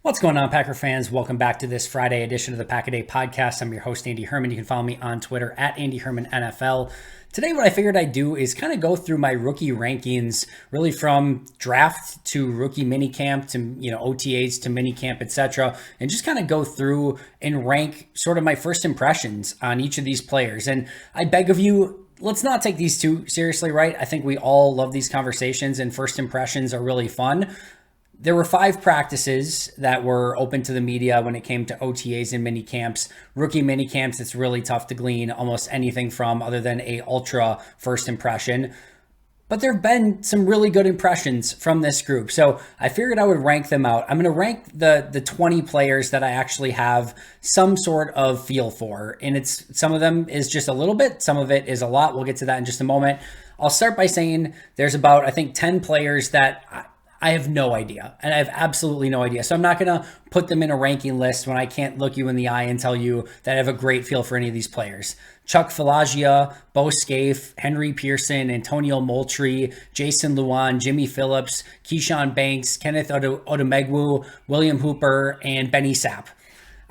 What's going on, Packer fans? Welcome back to this Friday edition of the Pack-A-Day podcast. I'm your host, Andy Herman. You can follow me on Twitter at Andy Herman NFL. Today, what I figured I'd do is kind of go through my rookie rankings, really from draft to rookie minicamp to OTAs to minicamp, etc., and just kind of go through and rank sort of my first impressions on each of these players. And I beg of you, let's not take these too seriously, right? I think we all love these conversations, and first impressions are really fun. There were 5 practices that were open to the media when it came to OTAs and mini camps. Rookie mini camps, it's really tough to glean almost anything from other than a ultra first impression. But there have been some really good impressions from this group. So I figured I would rank them out. I'm going to rank the 20 players that I actually have some sort of feel for. And it's some of them is just a little bit, some of it is a lot. We'll get to that in just a moment. I'll start by saying there's about, I think, 10 players that I have no idea, and I have absolutely no idea. So I'm not going to put them in a ranking list when I can't look you in the eye and tell you that I have a great feel for any of these players. Chuck Falagia, Bo Scaife, Henry Pearson, Antonio Moultrie, Jason Luan, Jimmy Phillips, Keyshawn Banks, Kenneth Odumegwu, William Hooper, and Benny Sapp.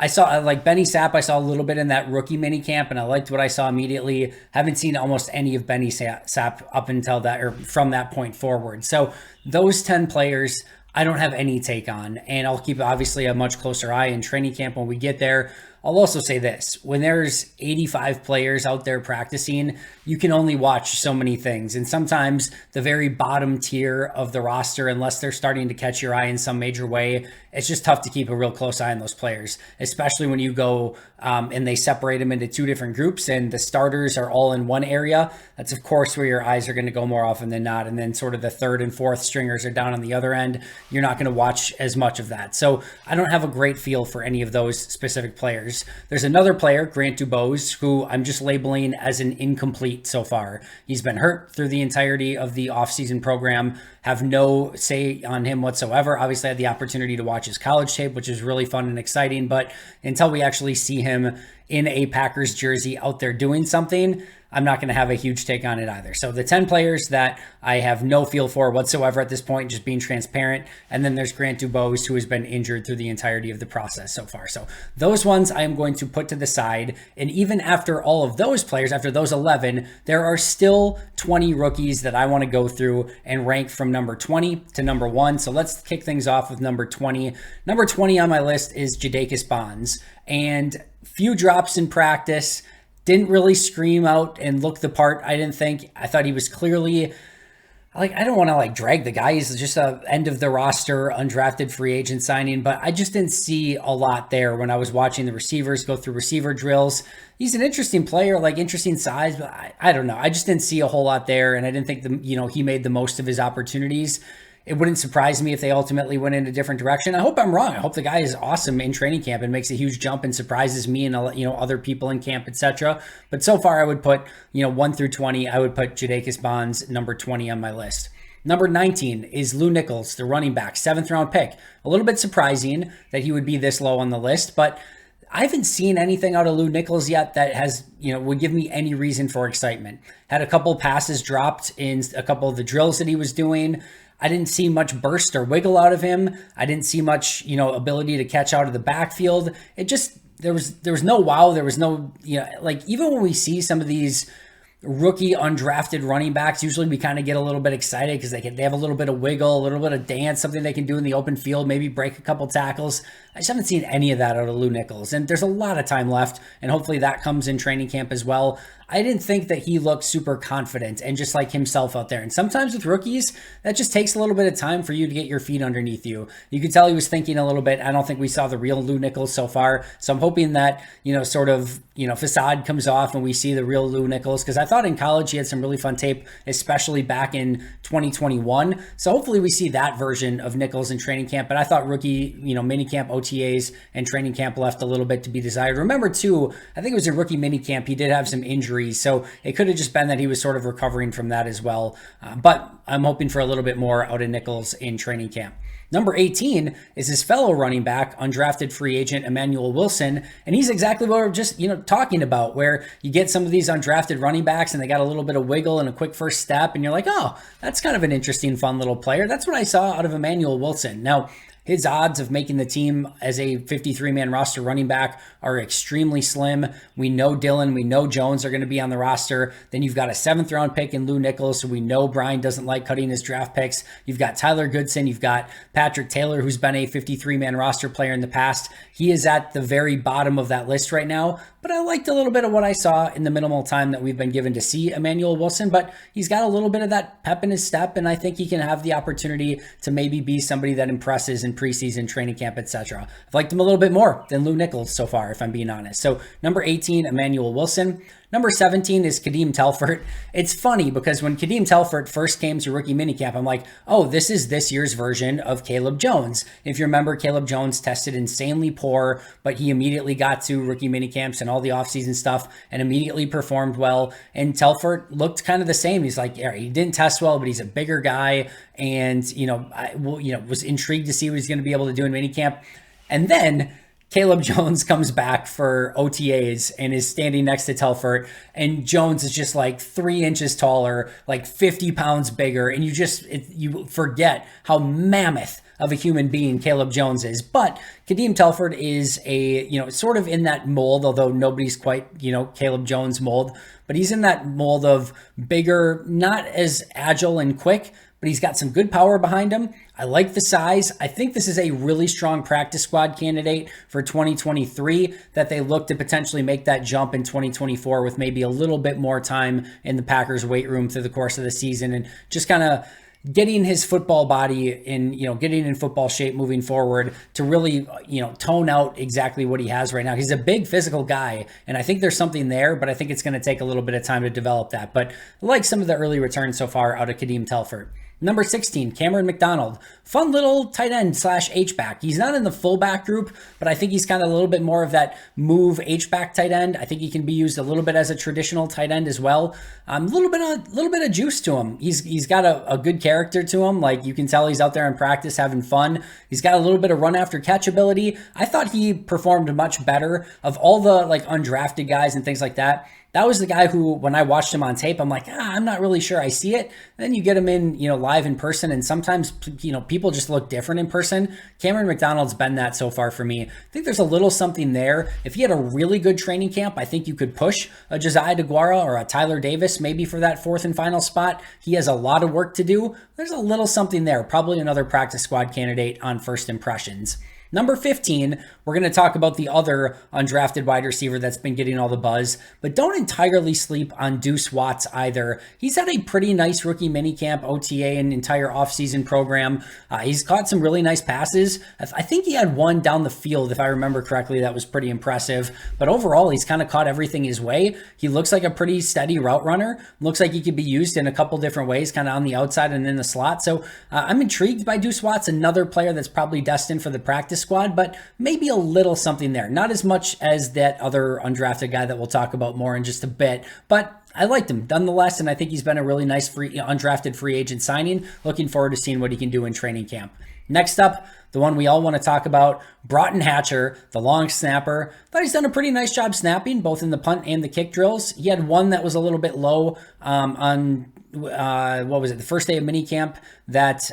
I saw, like Benny Sapp, I saw a little bit in that rookie mini camp, and I liked what I saw immediately. Haven't seen almost any of Benny Sapp up until that, or from that point forward. So those 10 players, I don't have any take on, and I'll keep obviously a much closer eye in training camp when we get there. I'll also say this, when there's 85 players out there practicing, you can only watch so many things. And sometimes the very bottom tier of the roster, unless they're starting to catch your eye in some major way, it's just tough to keep a real close eye on those players, especially when you go and they separate them into 2 different groups and the starters are all in one area. That's, of course, where your eyes are going to go more often than not. And then sort of the 3rd and 4th stringers are down on the other end. You're not going to watch as much of that. So I don't have a great feel for any of those specific players. There's another player, Grant Dubose, who I'm just labeling as an incomplete so far. He's been hurt through the entirety of the offseason program. Have no say on him whatsoever. Obviously, I had the opportunity to watch his college tape, which is really fun and exciting. But until we actually see him in a Packers jersey out there doing something, I'm not going to have a huge take on it either. So the 10 players that I have no feel for whatsoever at this point, just being transparent. And then there's Grant Dubose, who has been injured through the entirety of the process so far. So those ones I am going to put to the side. And even after all of those players, after those 11, there are still 20 rookies that I want to go through and rank from number 20 to number 1. So let's kick things off with number 20. Number 20 on my list is Jadakius Bonds. And few drops in practice. Didn't really scream out and look the part, I didn't think. I thought he was clearly, I don't want to drag the guy. He's just a end of the roster, undrafted free agent signing, but I just didn't see a lot there when I was watching the receivers go through receiver drills. He's an interesting player, interesting size, but I don't know. I just didn't see a whole lot there, and I didn't think he made the most of his opportunities. It wouldn't surprise me if they ultimately went in a different direction. I hope I'm wrong. I hope the guy is awesome in training camp and makes a huge jump and surprises me and other people in camp, etc. But so far, I would put 1 through 20. I would put Jadakius Bonds number 20 on my list. Number 19 is Lou Nichols, the running back, 7th round pick. A little bit surprising that he would be this low on the list, but I haven't seen anything out of Lou Nichols yet that has, would give me any reason for excitement. Had a couple passes dropped in a couple of the drills that he was doing. I didn't see much burst or wiggle out of him. I didn't see much, ability to catch out of the backfield. It just, there was no wow. There was no, even when we see some of these rookie undrafted running backs, usually we kind of get a little bit excited because they have a little bit of wiggle, a little bit of dance, something they can do in the open field, maybe break a couple tackles. I just haven't seen any of that out of Lou Nichols, and there's a lot of time left, and hopefully that comes in training camp as well. I didn't think that he looked super confident and just like himself out there. And sometimes with rookies, that just takes a little bit of time for you to get your feet underneath you. You could tell he was thinking a little bit. I don't think we saw the real Lou Nichols so far. So I'm hoping that, facade comes off and we see the real Lou Nichols. Because I thought in college he had some really fun tape, especially back in 2021. So hopefully we see that version of Nichols in training camp. But I thought rookie, minicamp, OTAs, and training camp left a little bit to be desired. Remember too, I think it was a rookie minicamp. He did have some injuries. So it could have just been that he was sort of recovering from that as well. But I'm hoping for a little bit more out of Nichols in training camp. Number 18 is his fellow running back, undrafted free agent Emmanuel Wilson. And he's exactly what we're just, talking about, where you get some of these undrafted running backs and they got a little bit of wiggle and a quick first step. And you're like, oh, that's kind of an interesting, fun little player. That's what I saw out of Emmanuel Wilson. Now, his odds of making the team as a 53-man roster running back are extremely slim. We know Dillon, we know Jones are going to be on the roster. Then you've got a 7th round pick in Lou Nichols, so we know Brian doesn't like cutting his draft picks. You've got Tyler Goodson, you've got Patrick Taylor, who's been a 53-man roster player in the past. He is at the very bottom of that list right now, but I liked a little bit of what I saw in the minimal time that we've been given to see Emmanuel Wilson, but he's got a little bit of that pep in his step, and I think he can have the opportunity to maybe be somebody that impresses in preseason, training camp, etc. I've liked him a little bit more than Lou Nichols so far, if I'm being honest. So number 18, Emmanuel Wilson. Number 17 is Kadeem Telfort. It's funny because when Kadeem Telfort first came to rookie minicamp, I'm like, oh, this is this year's version of Caleb Jones. If you remember, Caleb Jones tested insanely poor, but he immediately got to rookie minicamps and all the offseason stuff and immediately performed well. And Telfort looked kind of the same. He's like, yeah, he didn't test well, but he's a bigger guy. And, I was intrigued to see what he's going to be able to do in minicamp. And then Caleb Jones comes back for OTAs and is standing next to Telfort, and Jones is just like 3 inches taller, like 50 pounds bigger, and you forget how mammoth of a human being Caleb Jones is. But Kadeem Telfort is sort of in that mold, although nobody's quite, Caleb Jones mold, but he's in that mold of bigger, not as agile and quick, but he's got some good power behind him. I like the size. I think this is a really strong practice squad candidate for 2023 that they look to potentially make that jump in 2024 with maybe a little bit more time in the Packers weight room through the course of the season and just kind of getting his football body in, getting in football shape moving forward to really, tone out exactly what he has right now. He's a big physical guy, and I think there's something there, but I think it's going to take a little bit of time to develop that. But I like some of the early returns so far out of Kadeem Telfort. Number 16, Cameron McDonald. Fun little tight end / H-back. He's not in the fullback group, but I think he's kind of a little bit more of that move H-back tight end. I think he can be used a little bit as a traditional tight end as well. A little bit of juice to him. He's got a good character to him. Like, you can tell he's out there in practice having fun. He's got a little bit of run after catch ability. I thought he performed much better of all the undrafted guys and things like that. That was the guy who, when I watched him on tape, I'm like, I'm not really sure I see it. And then you get him in, live in person, and sometimes, people just look different in person. Cameron McDonald's been that so far for me. I think there's a little something there. If he had a really good training camp, I think you could push a Josiah DeGuara or a Tyler Davis maybe for that 4th and final spot. He has a lot of work to do. There's a little something there. Probably another practice squad candidate on first impressions. Number 15, we're going to talk about the other undrafted wide receiver that's been getting all the buzz, but don't entirely sleep on Deuce Watts either. He's had a pretty nice rookie minicamp, OTA, and entire offseason program. He's caught some really nice passes. I think he had one down the field, if I remember correctly, that was pretty impressive. But overall, he's kind of caught everything his way. He looks like a pretty steady route runner. Looks like he could be used in a couple different ways, kind of on the outside and in the slot. So I'm intrigued by Deuce Watts, another player that's probably destined for the practice squad, but maybe a little something there. Not as much as that other undrafted guy that we'll talk about more in just a bit, but I liked him nonetheless, and I think he's been a really nice undrafted free agent signing. Looking forward to seeing what he can do in training camp. Next up, the one we all want to talk about, Broughton Hatcher, the long snapper. Thought he's done a pretty nice job snapping, both in the punt and the kick drills. He had one that was a little bit low on the first day of minicamp that,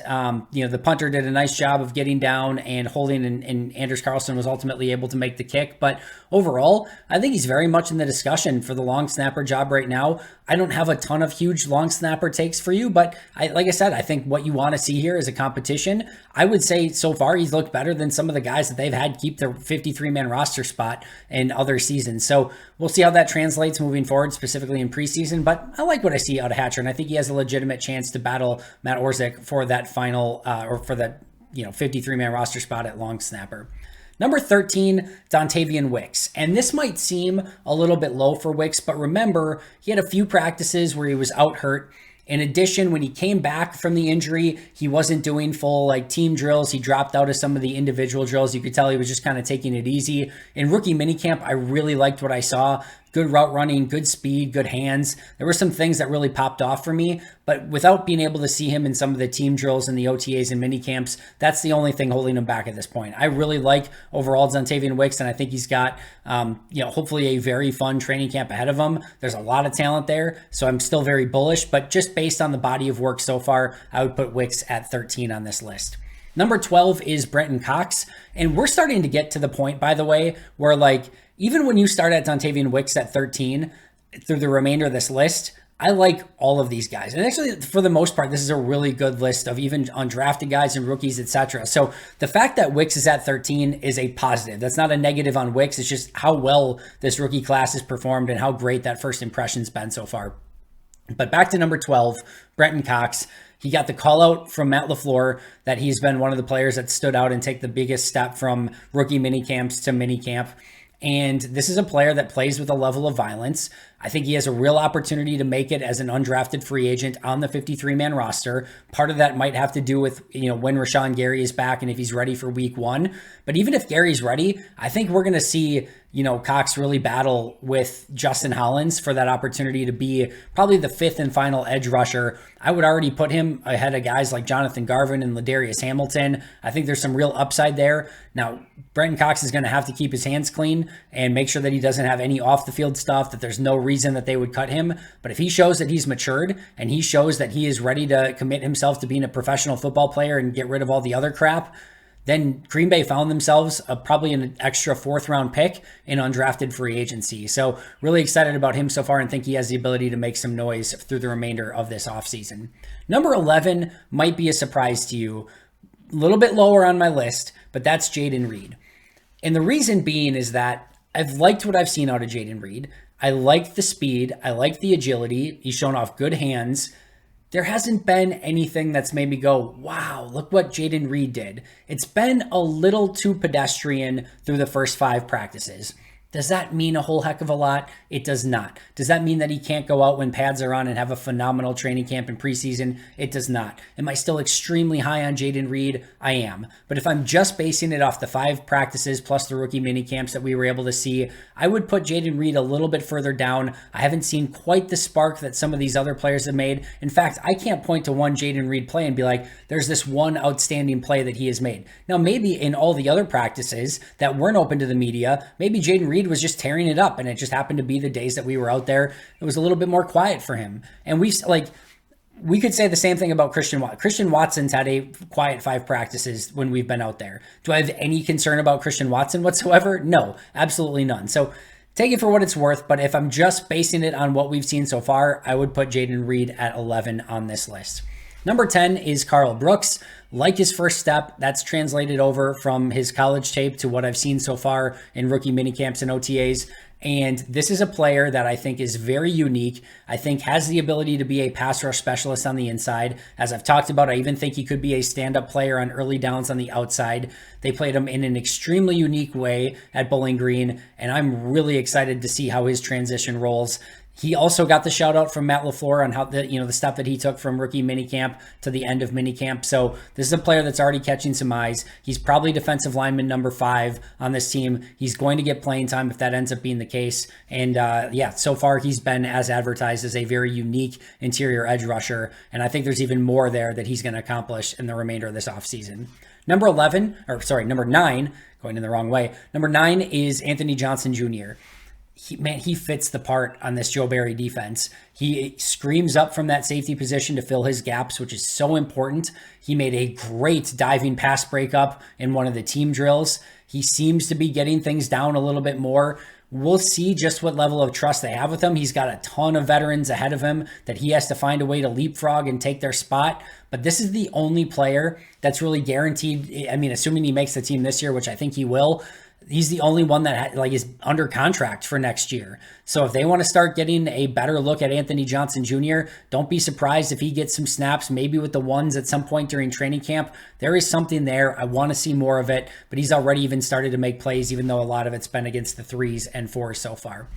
the punter did a nice job of getting down and holding, and Anders Carlson was ultimately able to make the kick. But overall, I think he's very much in the discussion for the long snapper job right now. I don't have a ton of huge long snapper takes for you, but like I said, I think what you want to see here is a competition. I would say so far he's looked better than some of the guys that they've had keep their 53-man roster spot in other seasons. So we'll see how that translates moving forward, specifically in preseason. But I like what I see out of Hatcher, and I think he has a legitimate chance to battle Matt Orzik for that final, or for that 53-man roster spot at long snapper. Number 13, Dontavian Wix. And this might seem a little bit low for Wix, but remember, he had a few practices where he was out hurt. In addition, when he came back from the injury, he wasn't doing full team drills. He dropped out of some of the individual drills. You could tell he was just kind of taking it easy. In rookie minicamp, I really liked what I saw. Good route running, good speed, good hands. There were some things that really popped off for me, but without being able to see him in some of the team drills and the OTAs and minicamps, that's the only thing holding him back at this point. I really like overall Dontavian Wix, and I think he's got, hopefully a very fun training camp ahead of him. There's a lot of talent there, so I'm still very bullish, but just based on the body of work so far, I would put Wix at 13 on this list. Number 12 is Brenton Cox. And we're starting to get to the point, by the way, where like, even when you start at Dontavian Wix at 13 through the remainder of this list, I like all of these guys. And actually, for the most part, this is a really good list of even undrafted guys and rookies, etc. So the fact that Wix is at 13 is a positive. That's not a negative on Wix. It's just how well this rookie class has performed and how great that first impression's been so far. But back to number 12, Brenton Cox. He got the call out from Matt LaFleur that he's been one of the players that stood out and take the biggest step from rookie minicamps to minicamp. And this is a player that plays with a level of violence. I think he has a real opportunity to make it as an undrafted free agent on the 53-man roster. Part of that might have to do with, when Rashawn Gary is back and if he's ready for week 1. But even if Gary's ready, I think we're going to see, Cox really battle with Justin Hollins for that opportunity to be probably the 5th and final edge rusher. I would already put him ahead of guys like Jonathan Garvin and Ladarius Hamilton. I think there's some real upside there. Now, Brenton Cox is going to have to keep his hands clean and make sure that he doesn't have any off the field stuff, that there's no reason that they would cut him. But if he shows that he's matured and he shows that he is ready to commit himself to being a professional football player and get rid of all the other crap, then Green Bay found themselves probably an extra 4th round pick in undrafted free agency. So really excited about him so far and think he has the ability to make some noise through the remainder of this offseason. Number 11 might be a surprise to you. A little bit lower on my list, but that's Jaden Reed. And the reason being is that I've liked what I've seen out of Jaden Reed. I like the speed. I like the agility. He's shown off good hands. There hasn't been anything that's made me go, wow, look what Jaden Reed did. It's been a little too pedestrian through the first 5 practices. Does that mean a whole heck of a lot? It does not. Does that mean that he can't go out when pads are on and have a phenomenal training camp in preseason? It does not. Am I still extremely high on Jaden Reed? I am. But if I'm just basing it off the 5 practices plus the rookie mini camps that we were able to see, I would put Jaden Reed a little bit further down. I haven't seen quite the spark that some of these other players have made. In fact, I can't point to one Jaden Reed play and be like, there's this one outstanding play that he has made. Now, maybe in all the other practices that weren't open to the media, maybe Jaden Reed was just tearing it up, and it just happened to be the days that we were out there, it was a little bit more quiet for him. And we could say the same thing about Christian Watson. Christian Watson's had a quiet 5 practices when we've been out there. Do I have any concern about Christian Watson whatsoever? No, absolutely none. So take it for what it's worth, but if I'm just basing it on what we've seen so far, I would put Jaden Reed at 11 on this list. Number 10 is Carl Brooks. Like his first step, that's translated over from his college tape to what I've seen so far in rookie minicamps and OTAs. And this is a player that I think is very unique. I think has the ability to be a pass rush specialist on the inside. As I've talked about, I even think he could be a stand-up player on early downs on the outside. They played him in an extremely unique way at Bowling Green, and I'm really excited to see how his transition rolls. He also got the shout out from Matt LaFleur on how the step that he took from rookie minicamp to the end of minicamp. So this is a player that's already catching some eyes. He's probably defensive lineman number 5 on this team. He's going to get playing time if that ends up being the case. And so far he's been as advertised as a very unique interior edge rusher. And I think there's even more there that he's going to accomplish in the remainder of this offseason. Number 9, going in the wrong way. Number 9 is Anthony Johnson Jr. He fits the part on this Joe Barry defense. He screams up from that safety position to fill his gaps, which is so important. He made a great diving pass breakup in one of the team drills. He seems to be getting things down a little bit more. We'll see just what level of trust they have with him. He's got a ton of veterans ahead of him that he has to find a way to leapfrog and take their spot. But this is the only player that's really guaranteed. I mean, assuming he makes the team this year, which I think he will, he's the only one that is under contract for next year. So if they want to start getting a better look at Anthony Johnson Jr., don't be surprised if he gets some snaps, maybe with the ones at some point during training camp. There is something there. I want to see more of it, but he's already even started to make plays, even though a lot of it's been against the 3s and 4s so far.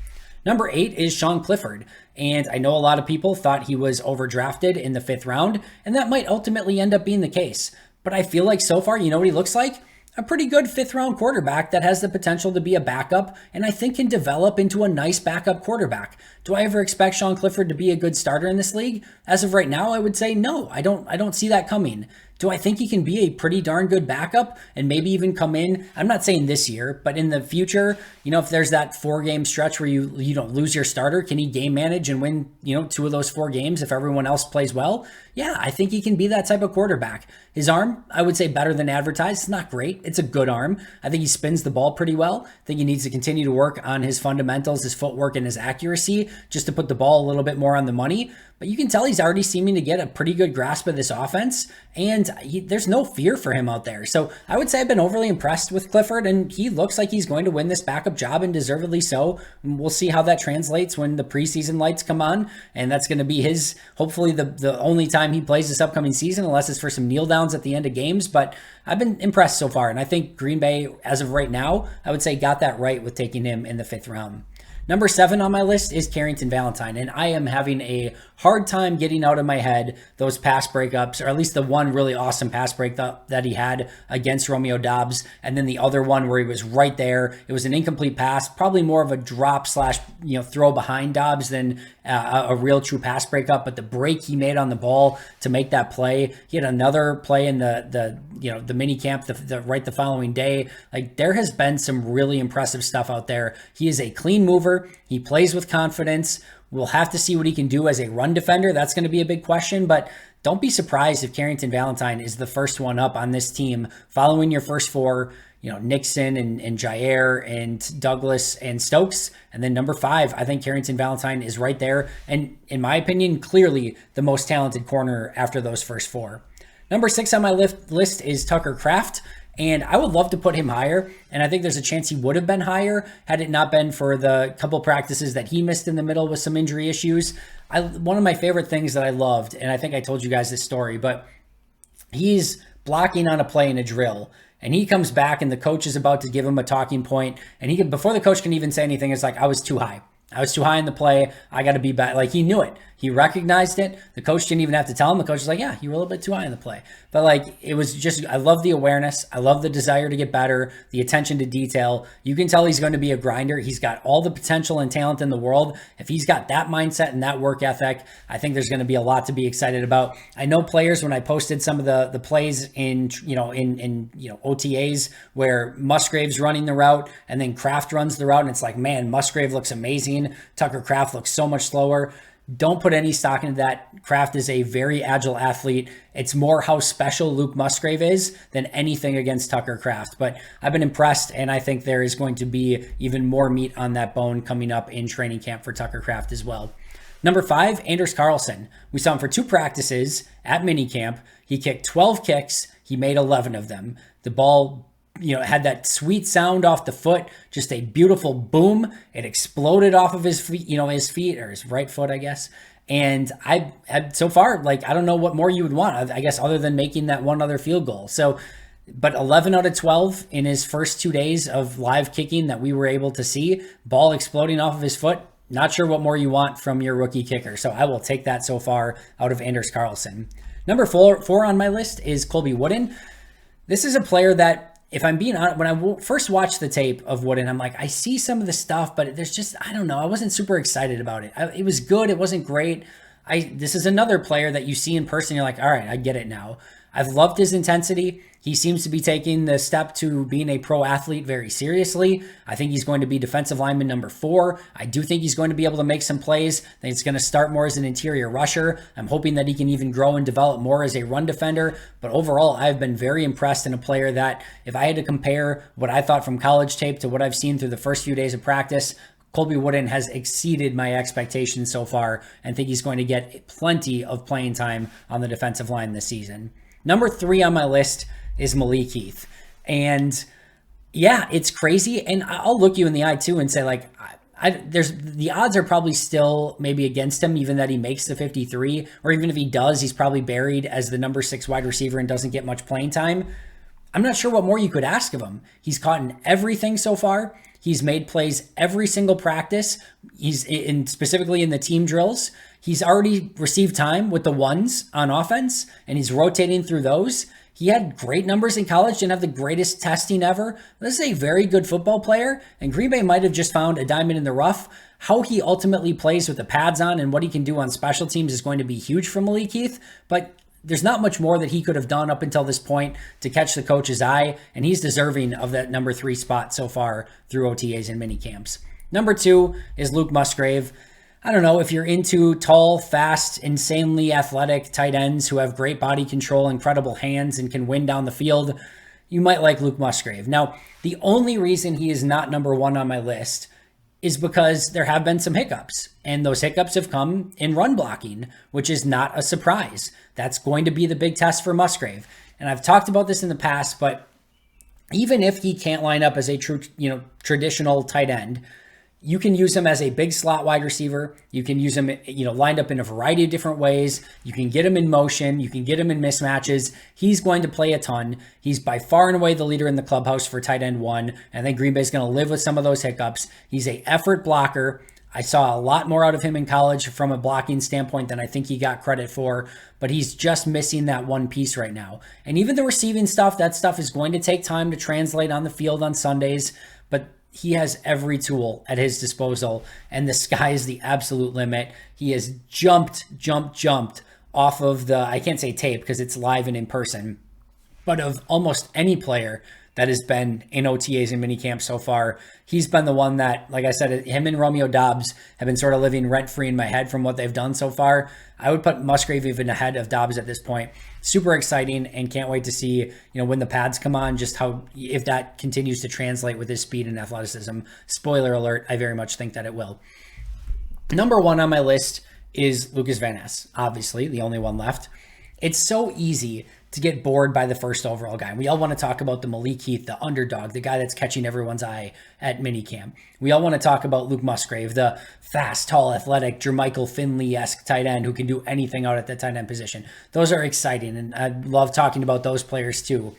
Number 8 is Sean Clifford, and I know a lot of people thought he was overdrafted in the 5th round, and that might ultimately end up being the case. But I feel like so far, you know what he looks like? A pretty good 5th round quarterback that has the potential to be a backup and I think can develop into a nice backup quarterback. Do I ever expect Sean Clifford to be a good starter in this league? As of right now, I would say no. I don't see that coming. Do I think he can be a pretty darn good backup and maybe even come in? I'm not saying this year, but in the future, if there's that 4-game stretch where you don't lose your starter, can he game manage and win, 2 of those 4 games if everyone else plays well? Yeah, I think he can be that type of quarterback. His arm, I would say better than advertised. It's not great. It's a good arm. I think he spins the ball pretty well. I think he needs to continue to work on his fundamentals, his footwork, and his accuracy just to put the ball a little bit more on the money. But you can tell he's already seeming to get a pretty good grasp of this offense, and there's no fear for him out there. So I would say I've been overly impressed with Clifford, and he looks like he's going to win this backup job, and deservedly so. We'll see how that translates when the preseason lights come on, and that's going to be hopefully the only time he plays this upcoming season, unless it's for some kneel downs at the end of games. But I've been impressed so far, and I think Green Bay, as of right now, I would say got that right with taking him in the 5th round. Number 7 on my list is Carrington Valentine, and I am having a hard time getting out of my head those pass breakups, or at least the one really awesome pass break that he had against Romeo Doubs, and then the other one where he was right there. It was an incomplete pass, probably more of a drop / throw behind Doubs than a real true pass breakup, but the break he made on the ball to make that play. He had another play in the mini camp the following day. Like, there has been some really impressive stuff out there. He is a clean mover. He plays with confidence. We'll have to see what he can do as a run defender. That's going to be a big question, but don't be surprised if Carrington Valentine is the first one up on this team following your first 4, Nixon and Jair and Douglas and Stokes. And then number 5, I think Carrington Valentine is right there. And in my opinion, clearly the most talented corner after those first 4. Number 6 on my list is Tucker Kraft. And I would love to put him higher, and I think there's a chance he would have been higher had it not been for the couple practices that he missed in the middle with some injury issues. One of my favorite things that I loved, and I think I told you guys this story, but he's blocking on a play in a drill, and he comes back, and the coach is about to give him a talking point, and before the coach can even say anything, it's like, I was too high. I was too high in the play. I got to be back. Like, he knew it. He recognized it. The coach didn't even have to tell him. The coach was like, yeah, you were a little bit too high in the play. But it was just, I love the awareness. I love the desire to get better, the attention to detail. You can tell he's going to be a grinder. He's got all the potential and talent in the world. If he's got that mindset and that work ethic, I think there's going to be a lot to be excited about. I know players, when I posted some of the plays in OTAs where Musgrave's running the route and then Kraft runs the route, and it's like, man, Musgrave looks amazing. Tucker Kraft looks so much slower. Don't put any stock into that. Kraft is a very agile athlete. It's more how special Luke Musgrave is than anything against Tucker Kraft. But I've been impressed, and I think there is going to be even more meat on that bone coming up in training camp for Tucker Kraft as well. Number 5, Anders Carlson. We saw him for 2 practices at minicamp. He kicked 12 kicks. He made 11 of them. The ball had that sweet sound off the foot, just a beautiful boom. It exploded off of his feet, his feet, or his right foot, I guess. And I had so far, I don't know what more you would want, I guess, other than making that one other field goal. So, but 11 out of 12 in his first 2 days of live kicking that we were able to see, ball exploding off of his foot. Not sure what more you want from your rookie kicker. So I will take that so far out of Anders Carlson. Number 4 on my list is Colby Wooden. This is a player that, if I'm being honest, when I first watched the tape of Wooden, I'm like, I see some of the stuff, but there's just, I don't know. I wasn't super excited about it. It was good. It wasn't great. This is another player that you see in person. You're like, all right, I get it now. I've loved his intensity. He seems to be taking the step to being a pro athlete very seriously. I think he's going to be defensive lineman number 4. I do think he's going to be able to make some plays. I think it's going to start more as an interior rusher. I'm hoping that he can even grow and develop more as a run defender. But overall, I've been very impressed in a player that, if I had to compare what I thought from college tape to what I've seen through the first few days of practice, Colby Wooden has exceeded my expectations so far, and think he's going to get plenty of playing time on the defensive line this season. Number 3 on my list is Malik Heath. And yeah, it's crazy. And I'll look you in the eye too and say, there's the odds are probably still maybe against him, even that he makes the 53, or even if he does, he's probably buried as the number 6 wide receiver and doesn't get much playing time. I'm not sure what more you could ask of him. He's caught in everything so far. He's made plays every single practice. He's specifically in the team drills. He's already received time with the ones on offense, and he's rotating through those. He had great numbers in college, didn't have the greatest testing ever. This is a very good football player, and Green Bay might have just found a diamond in the rough. How he ultimately plays with the pads on and what he can do on special teams is going to be huge for Malik Heath, but there's not much more that he could have done up until this point to catch the coach's eye, and he's deserving of that number 3 spot so far through OTAs and minicamps. Number 2 is Luke Musgrave. I don't know if you're into tall, fast, insanely athletic tight ends who have great body control, incredible hands, and can win down the field, you might like Luke Musgrave. Now, the only reason he is not number 1 on my list is because there have been some hiccups, and those hiccups have come in run blocking, which is not a surprise. That's going to be the big test for Musgrave. And I've talked about this in the past, but even if he can't line up as a true, traditional tight end, you can use him as a big slot wide receiver. You can use him, lined up in a variety of different ways. You can get him in motion. You can get him in mismatches. He's going to play a ton. He's by far and away the leader in the clubhouse for tight end 1. I think Green Bay is going to live with some of those hiccups. He's an effort blocker. I saw a lot more out of him in college from a blocking standpoint than I think he got credit for, but he's just missing that one piece right now. And even the receiving stuff, that stuff is going to take time to translate on the field on Sundays, but he has every tool at his disposal, and the sky is the absolute limit. He has jumped off of the, I can't say tape because it's live and in person, but of almost any player that has been in OTAs and minicamp so far. He's been the one that, like I said, him and Romeo Doubs have been sort of living rent-free in my head from what they've done so far. I would put Musgrave even ahead of Doubs at this point. Super exciting, and can't wait to see, when the pads come on, just how, if that continues to translate with his speed and athleticism. Spoiler alert, I very much think that it will. Number 1 on my list is Lucas Van Ness, obviously, the only one left. It's so easy to get bored by the first overall guy. We all want to talk about the Malik Heath, the underdog, the guy that's catching everyone's eye at minicamp. We all want to talk about Luke Musgrave, the fast, tall, athletic, Jermichael Finley-esque tight end who can do anything out at the tight end position. Those are exciting, and I love talking about those players too.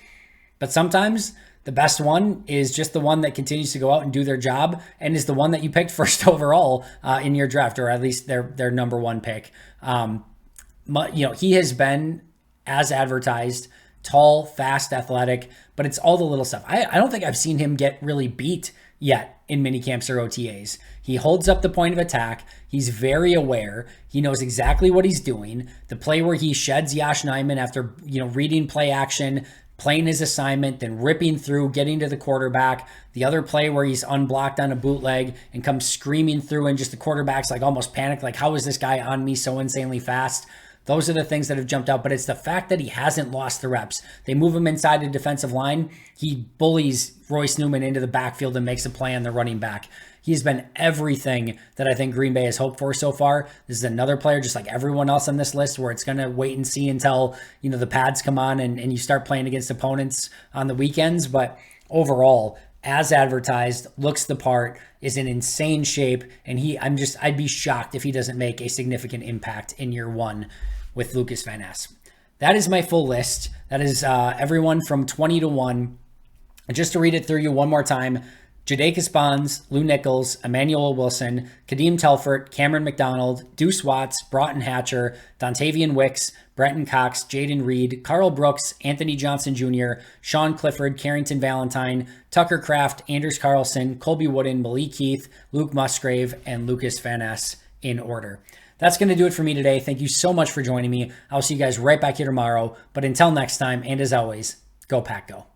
But sometimes the best one is just the one that continues to go out and do their job, and is the one that you picked first overall in your draft, or at least their number 1 pick. He has been, as advertised, tall, fast, athletic, but it's all the little stuff. I don't think I've seen him get really beat yet in minicamps or OTAs. He holds up the point of attack. He's very aware. He knows exactly what he's doing. The play where he sheds Yosh Nijman after, reading play action, playing his assignment, then ripping through, getting to the quarterback. The other play where he's unblocked on a bootleg and comes screaming through, and just the quarterback's like almost panicked, like, how is this guy on me so insanely fast? Those are the things that have jumped out, but it's the fact that he hasn't lost the reps. They move him inside the defensive line. He bullies Royce Newman into the backfield and makes a play on the running back. He's been everything that I think Green Bay has hoped for so far. This is another player, just like everyone else on this list, where it's going to wait and see until, the pads come on and you start playing against opponents on the weekends. But overall, as advertised, looks the part, is in insane shape, and I'd be shocked if he doesn't make a significant impact in year 1 with Lucas Van Ness. That is my full list. That is everyone from 20 to 1. And just to read it through you one more time: Jadakis Bonds, Lou Nichols, Emmanuel Wilson, Kadeem Telfort, Cameron McDonald, Deuce Watts, Broughton Hatcher, Dontavian Wix, Brenton Cox, Jaden Reed, Carl Brooks, Anthony Johnson Jr., Sean Clifford, Carrington Valentine, Tucker Kraft, Anders Carlson, Colby Wooden, Malik Heath, Luke Musgrave, and Lucas Van Ness in order. That's going to do it for me today. Thank you so much for joining me. I'll see you guys right back here tomorrow. But until next time, and as always, go Pack Go.